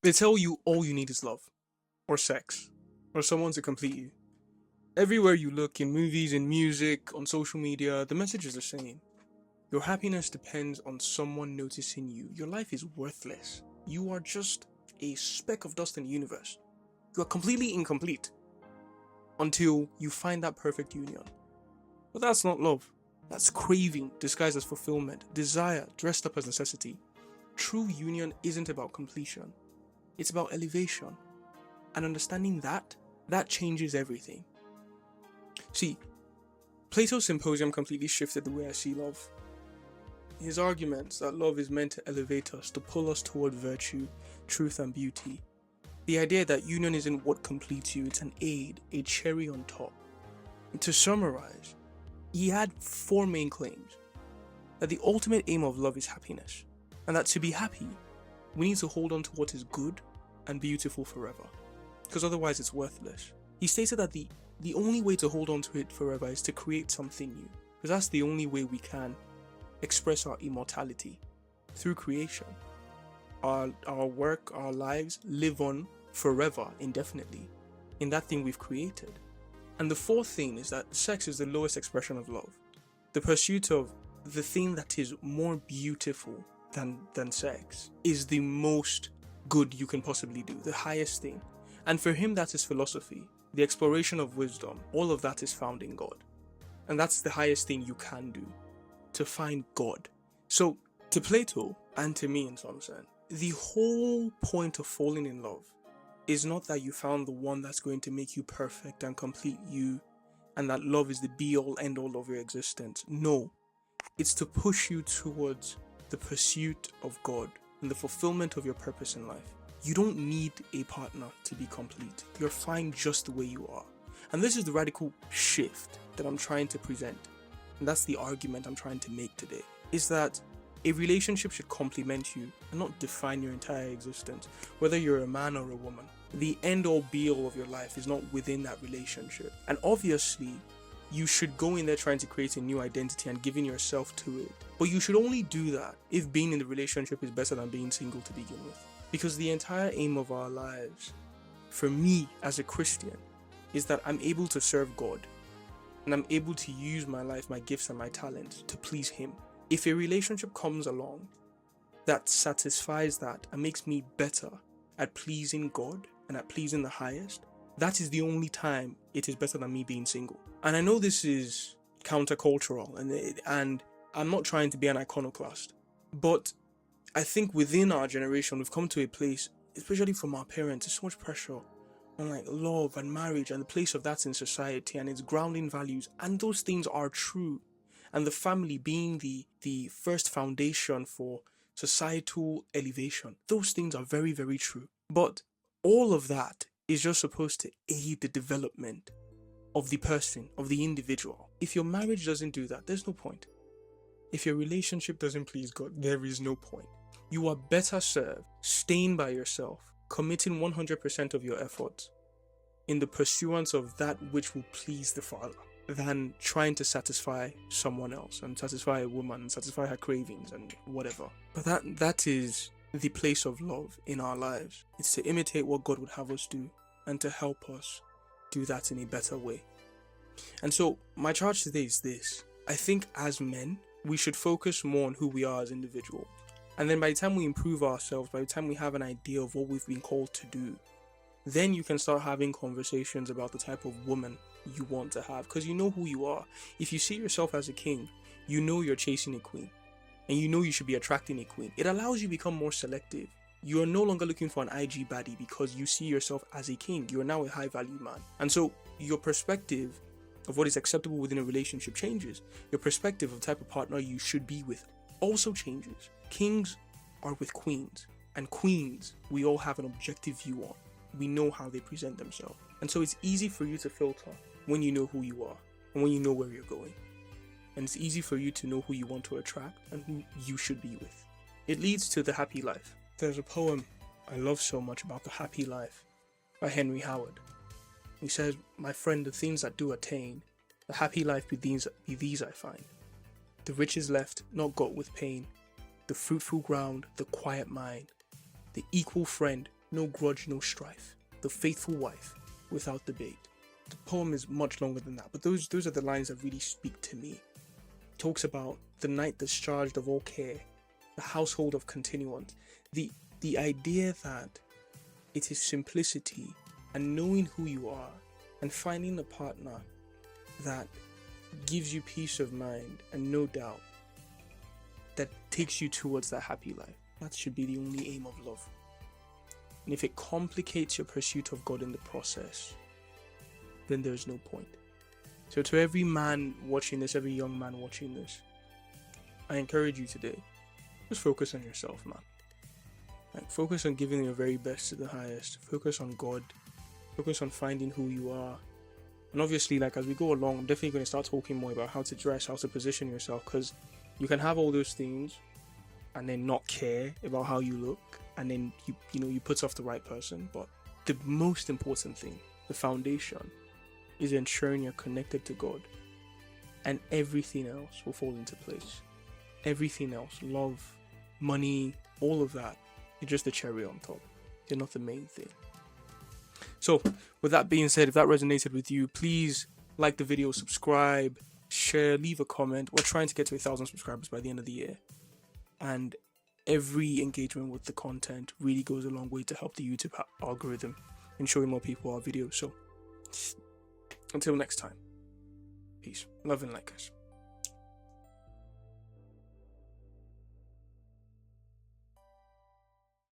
They tell you all you need is love, or sex, or someone to complete you. Everywhere you look, in movies, in music, on social media, the message is the same. Your happiness depends on someone noticing you. Your life is worthless. You are just a speck of dust in the universe. You are completely incomplete until you find that perfect union. But that's not love. That's craving disguised as fulfillment, desire dressed up as necessity. True union isn't about completion. It's about elevation. And understanding that changes everything. See, Plato's Symposium completely shifted the way I see love. His arguments that love is meant to elevate us, to pull us toward virtue, truth, and beauty. The idea that union isn't what completes you, it's an aid, a cherry on top. And to summarize, he had four main claims. That the ultimate aim of love is happiness, and that to be happy, we need to hold on to what is good and beautiful forever, because otherwise it's worthless. He stated that the only way to hold on to it forever is to create something new, because that's the only way we can express our immortality, through creation. Our work, our lives live on forever, indefinitely, in that thing we've created. And the fourth thing is that sex is the lowest expression of love. The pursuit of the thing that is more beautiful than sex is the most good you can possibly do, the highest thing. And for him, that is philosophy, the exploration of wisdom. All of that is found in God. And that's the highest thing you can do, to find God. So, to Plato, and to me in some sense, the whole point of falling in love is not that you found the one that's going to make you perfect and complete you, and that love is the be-all, end-all of your existence. No, it's to push you towards the pursuit of God and the fulfillment of your purpose in life. You don't need a partner to be complete. You're fine just the way you are. And this is the radical shift that I'm trying to present. And that's the argument I'm trying to make today, is that a relationship should complement you and not define your entire existence, whether you're a man or a woman. The end-all be-all of your life is not within that relationship. And obviously, you should go in there trying to create a new identity and giving yourself to it. But you should only do that if being in the relationship is better than being single to begin with. Because the entire aim of our lives, for me as a Christian, is that I'm able to serve God. And I'm able to use my life, my gifts, and my talents to please Him. If a relationship comes along that satisfies that and makes me better at pleasing God and at pleasing the highest, that is the only time it is better than me being single. And I know this is countercultural, and I'm not trying to be an iconoclast, but I think within our generation we've come to a place, especially from our parents, there's so much pressure on like love and marriage and the place of that in society and its grounding values, and those things are true. And the family being the first foundation for societal elevation, those things are very, very true. But all of that is just supposed to aid the development of the person, of the individual. If your marriage doesn't do that, there's no point. If your relationship doesn't please God, there is no point. You are better served staying by yourself, committing 100% of your efforts in the pursuance of that which will please the Father, than trying to satisfy someone else and satisfy a woman and satisfy her cravings and whatever. But that is the place of love in our lives. It's to imitate what God would have us do and to help us do that in a better way. And so my charge today is this. I think as men, we should focus more on who we are as individuals. And then by the time we improve ourselves, by the time we have an idea of what we've been called to do, then you can start having conversations about the type of woman you want to have, because you know who you are. If you see yourself as a king, you know you're chasing a queen, and you know you should be attracting a queen. It allows you to become more selective. You are no longer looking for an IG baddie because you see yourself as a king. You are now a high value man. And so your perspective of what is acceptable within a relationship changes. Your perspective of the type of partner you should be with also changes. Kings are with queens, and queens we all have an objective view on. We know how they present themselves. And so it's easy for you to filter when you know who you are and when you know where you're going. And it's easy for you to know who you want to attract and who you should be with. It leads to the happy life. There's a poem I love so much about the happy life by Henry Howard. He says, "My friend, the things that do attain, the happy life be these I find. The riches left, not got with pain, the fruitful ground, the quiet mind, the equal friend no grudge, no strife. The faithful wife without debate. The poem is much longer than that, but those are the lines that really speak to me. It talks about the night discharged of all care, the household of continuance. The idea that it is simplicity and knowing who you are and finding a partner that gives you peace of mind and no doubt that takes you towards that happy life. That should be the only aim of love. And if it complicates your pursuit of God in the process, then there's no point. So to every man watching this, every young man watching this, I encourage you today, just focus on yourself, man. Like, focus on giving your very best to the highest. Focus on God. Focus on finding who you are. And obviously, like, as we go along, I'm definitely going to start talking more about how to dress, how to position yourself, because you can have all those things and then not care about how you look, and then you put off the right person. But the most important thing, the foundation, is ensuring you're connected to God, and everything else will fall into place. Everything else, love, money, all of that, you're just the cherry on top. You're not the main thing. So with that being said, if that resonated with you, please like the video, subscribe, share, leave a comment. We're trying to get to 1,000 subscribers by the end of the year, and every engagement with the content really goes a long way to help the YouTube algorithm and showing more people our videos. So until next time, peace, love and light, guys.